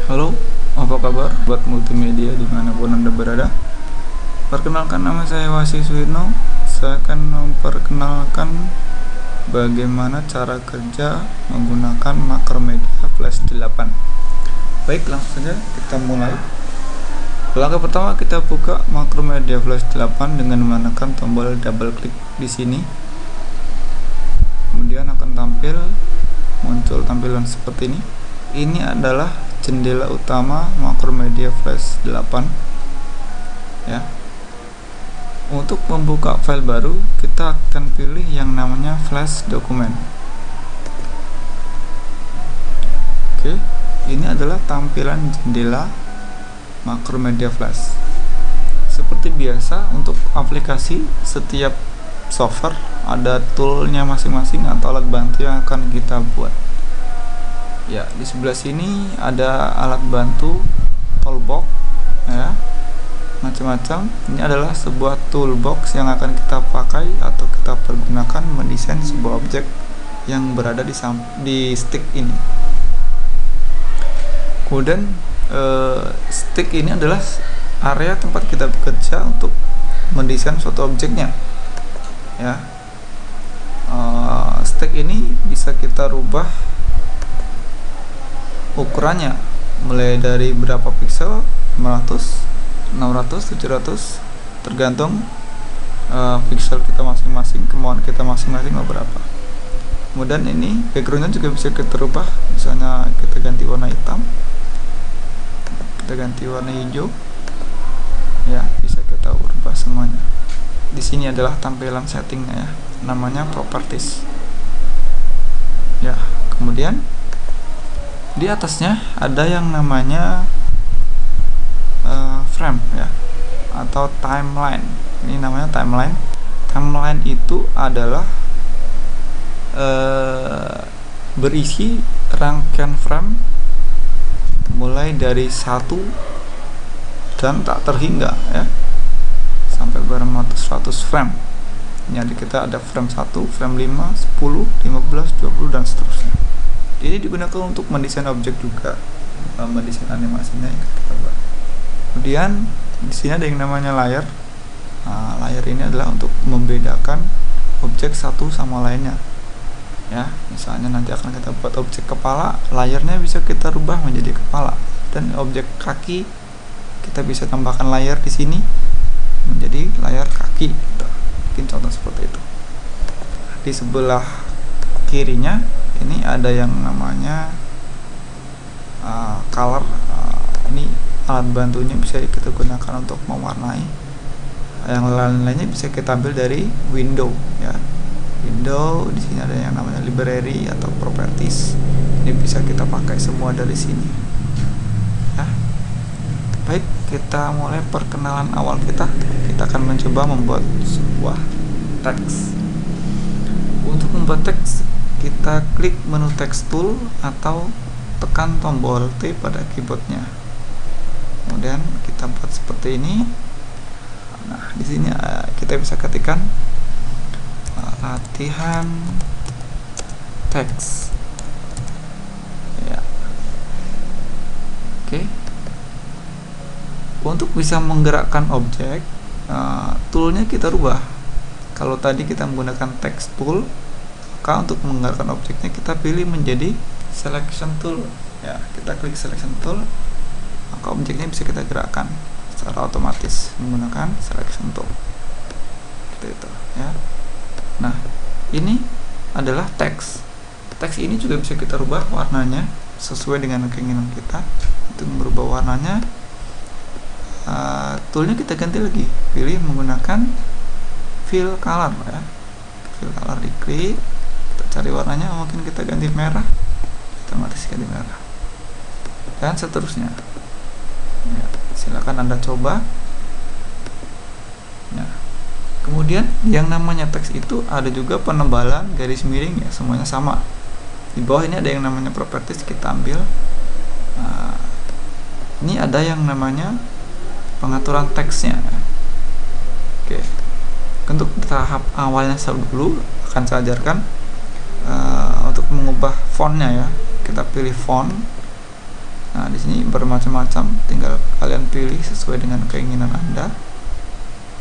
Halo, apa kabar buat multimedia dimanapun Anda berada? Perkenalkan, nama saya Wasi Suwino. Saya akan memperkenalkan bagaimana cara kerja menggunakan Macromedia Flash 8. Baik, langsung saja kita mulai. Langkah pertama, kita buka Macromedia Flash 8 dengan menekan tombol double klik di sini. Kemudian akan muncul tampilan seperti ini. Ini adalah jendela utama Macromedia Flash 8 ya. Untuk membuka file baru, kita akan pilih yang namanya Flash dokumen. Oke, ini adalah tampilan jendela Macromedia Flash. Seperti biasa, untuk aplikasi setiap software ada toolnya masing-masing atau alat bantu yang akan kita buat. Ya, di sebelah sini ada alat bantu toolbox ya, macam-macam. Ini adalah sebuah toolbox yang akan kita pakai atau kita pergunakan mendesain sebuah objek yang berada di stick ini. Kemudian stick ini adalah area tempat kita bekerja untuk mendesain suatu objeknya ya. Stick ini bisa kita rubah ukurannya, mulai dari berapa pixel, 500, 600, 700, tergantung pixel kita masing-masing, kemauan kita masing-masing beberapa. Kemudian ini backgroundnya juga bisa kita rubah, misalnya kita ganti warna hitam, kita ganti warna hijau ya, bisa kita ubah semuanya. Di sini adalah tampilan settingnya ya, namanya properties ya. Kemudian di atasnya ada yang namanya frame ya, atau timeline. Ini namanya timeline. Timeline itu adalah berisi rangkaian frame mulai dari 1 dan tak terhingga ya, sampai beratus-ratus frame. Jadi kita ada frame 1, frame 5, 10, 15, 20 dan seterusnya. Ini digunakan untuk mendesain objek juga, mendesain animasinya yang kita buat. Kemudian di sini ada yang namanya layer. Nah, layer ini adalah untuk membedakan objek satu sama lainnya. Ya, misalnya nanti akan kita buat objek kepala, layernya bisa kita rubah menjadi kepala, dan objek kaki kita bisa tambahkan layer di sini menjadi layar kaki. Mungkin contoh seperti itu. Di sebelah kirinya ini ada yang namanya color. Ini alat bantunya bisa kita gunakan untuk mewarnai. Yang lain-lainnya bisa kita ambil dari window ya. Window, di sini ada yang namanya library atau properties. Ini bisa kita pakai semua dari sini ya. Baik, kita mulai perkenalan awal kita. Kita akan mencoba membuat sebuah teks. Untuk membuat teks, kita klik menu text tool atau tekan tombol T pada keyboardnya. Kemudian kita buat seperti ini. Nah, di sini kita bisa ketikkan latihan teks. Ya. Oke. Untuk bisa menggerakkan objek, toolnya kita rubah. Kalau tadi kita menggunakan text tool, maka untuk menggerakkan objeknya kita pilih menjadi selection tool ya. Kita klik selection tool, maka objeknya bisa kita gerakkan secara otomatis menggunakan selection tool seperti itu ya. Nah, ini adalah teks. Teks ini juga bisa kita rubah warnanya sesuai dengan keinginan kita. Untuk merubah warnanya, toolnya kita ganti lagi, pilih menggunakan fill color ya. Fill color diklik, kita cari warnanya, mungkin kita ganti merah, otomatis ganti merah, dan seterusnya ya. Silakan Anda coba ya. Kemudian yang namanya teks itu ada juga penebalan garis miring ya, semuanya sama. Di bawah ini ada yang namanya properties, kita ambil. Nah, ini ada yang namanya pengaturan teksnya ya. Oke, untuk tahap awalnya dulu akan saya ajarkan untuk mengubah fontnya ya. Kita pilih font. Nah, di sini bermacam-macam, tinggal kalian pilih sesuai dengan keinginan Anda.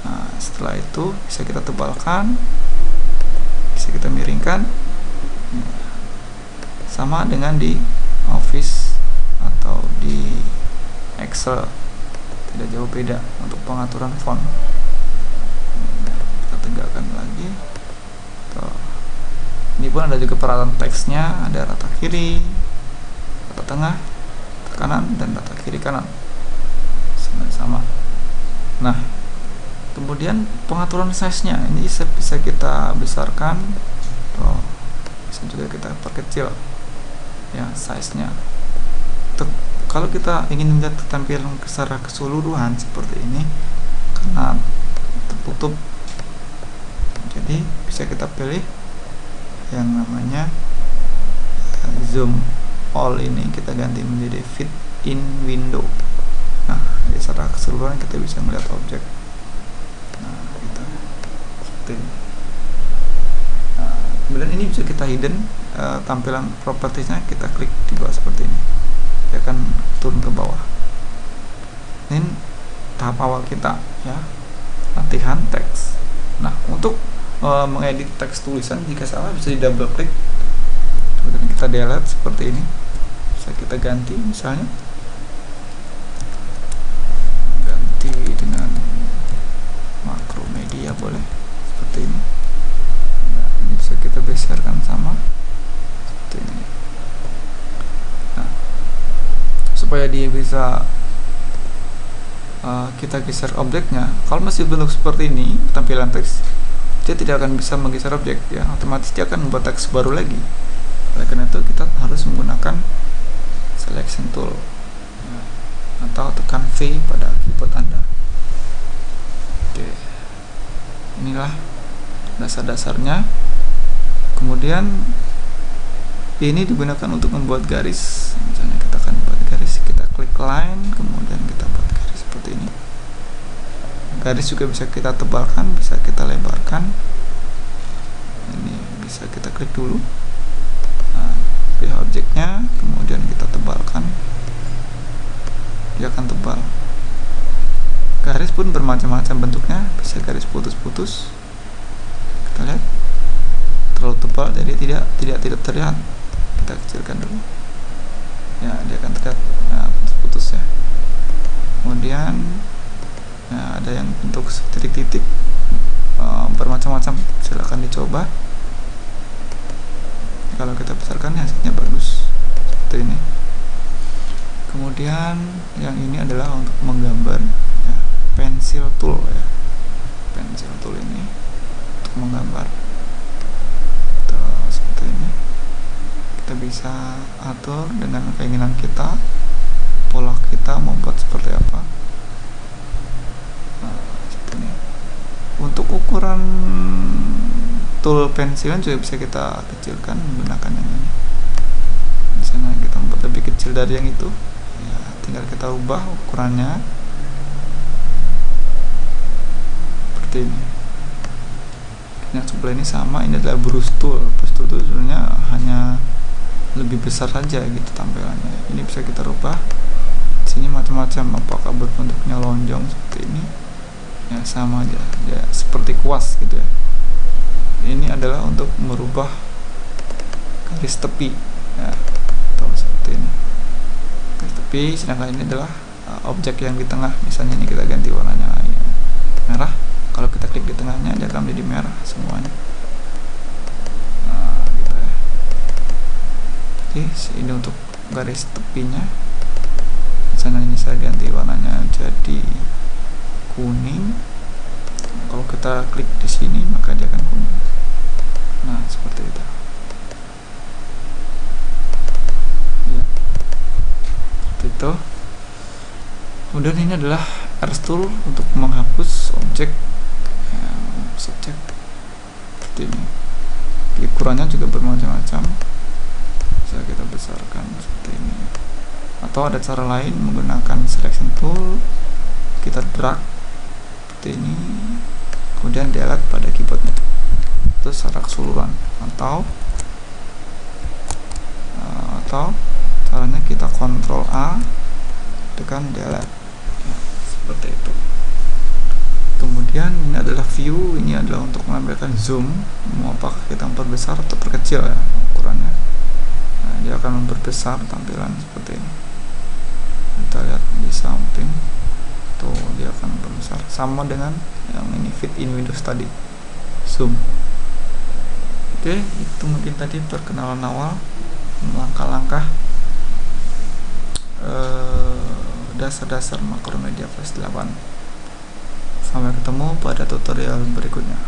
Nah, setelah itu bisa kita tebalkan, bisa kita miringkan. Sama dengan di Office atau di Excel, tidak jauh beda untuk pengaturan font. Kita tegakkan lagi. Ini pun ada juga peralatan teksnya, ada rata kiri, rata tengah, rata kanan, dan rata kiri kanan. Sama. Nah, kemudian pengaturan size-nya ini bisa kita besarkan, bisa juga kita perkecil ya size-nya. Kalau kita ingin melihat tampilan secara keseluruhan seperti ini, karena tertutup, jadi bisa kita pilih yang namanya zoom all, ini kita ganti menjadi fit in window. Nah, di secara keseluruhan kita bisa melihat objek. Nah, kita seperti ini. Nah, kemudian ini bisa kita hidden, tampilan propertiesnya kita klik di bawah seperti ini, dia akan turun ke bawah. Ini tahap awal kita ya, latihan teks. Nah, untuk mengedit teks tulisan, jika salah bisa di double klik, kemudian kita delete seperti ini. Bisa kita ganti, misalnya ganti dengan Macromedia, boleh seperti ini. Nah, ini bisa kita besarkan sama seperti ini. Nah, supaya dia bisa kita geser objeknya. Kalau masih bentuk seperti ini tampilan teks, dia tidak akan bisa menggeser objek ya, otomatis dia akan membuat teks baru lagi. Oleh karena itu kita harus menggunakan selection tool ya, atau tekan V pada keyboard Anda. Oke, inilah dasar-dasarnya. Kemudian ini digunakan untuk membuat garis. Misalnya kita akan buat garis, kita klik line, kemudian kita buat garis seperti ini. Garis juga bisa kita tebalkan, bisa kita lebarkan. Ini bisa kita klik dulu, nah, pilih objeknya, kemudian kita tebalkan, dia akan tebal. Garis pun bermacam-macam bentuknya, bisa garis putus-putus. Kita lihat terlalu tebal, jadi tidak terlihat. Kita kecilkan dulu, ya dia akan terlihat putus-putus ya. Kemudian nah, ada yang bentuk titik-titik, bermacam-macam, silahkan dicoba. Kalau kita besarkan hasilnya bagus seperti ini. Kemudian yang ini adalah untuk menggambar ya, pencil tool ya. Pencil tool ini untuk menggambar. Seperti ini. Kita bisa atur dengan keinginan kita, pola kita membuat seperti apa. Untuk ukuran tool pensilan juga bisa kita kecilkan menggunakan yang ini. Misalnya kita membuat lebih kecil dari yang itu ya, tinggal kita ubah ukurannya seperti ini. Yang sebelah ini sama, ini adalah brush tool. Brush tool itu sebenarnya hanya lebih besar saja gitu tampilannya. Ini bisa kita rubah. Di sini macam-macam, apakah berbentuknya lonjong seperti ini ya, sama aja ya, seperti kuas gitu ya. Ini adalah untuk merubah garis tepi ya, atau seperti ini garis tepi. Sedangkan ini adalah objek yang di tengah. Misalnya ini kita ganti warnanya ya, merah. Kalau kita klik di tengahnya, dia akan menjadi merah semuanya. Nah, gitu ya. Jadi ini untuk garis tepinya. Misalnya ini saya ganti warnanya jadi kuning. Kalau kita klik di sini maka dia akan kuning. Nah, seperti itu. Ya. Seperti itu. Kemudian ini adalah Erase tool untuk menghapus objek subjek seperti ini. Ukurannya juga bermacam-macam. Bisa kita besarkan seperti ini. Atau ada cara lain menggunakan selection tool, kita drag seperti ini, kemudian delete pada keyboardnya. Itu secara keseluruhan. Atau caranya kita Ctrl A, tekan delete. Nah, seperti itu. Kemudian ini adalah view, ini adalah untuk menampilkan zoom, mau apakah kita memperbesar atau perkecil ya ukurannya. Nah, dia akan memperbesar tampilan seperti ini. Kita lihat di samping tuh, dia akan memperbesar sama dengan yang ini fit in Windows tadi, zoom. Oke, itu mungkin tadi perkenalan awal, langkah-langkah dasar-dasar Makromedia Plus 8. Sampai ketemu pada tutorial berikutnya.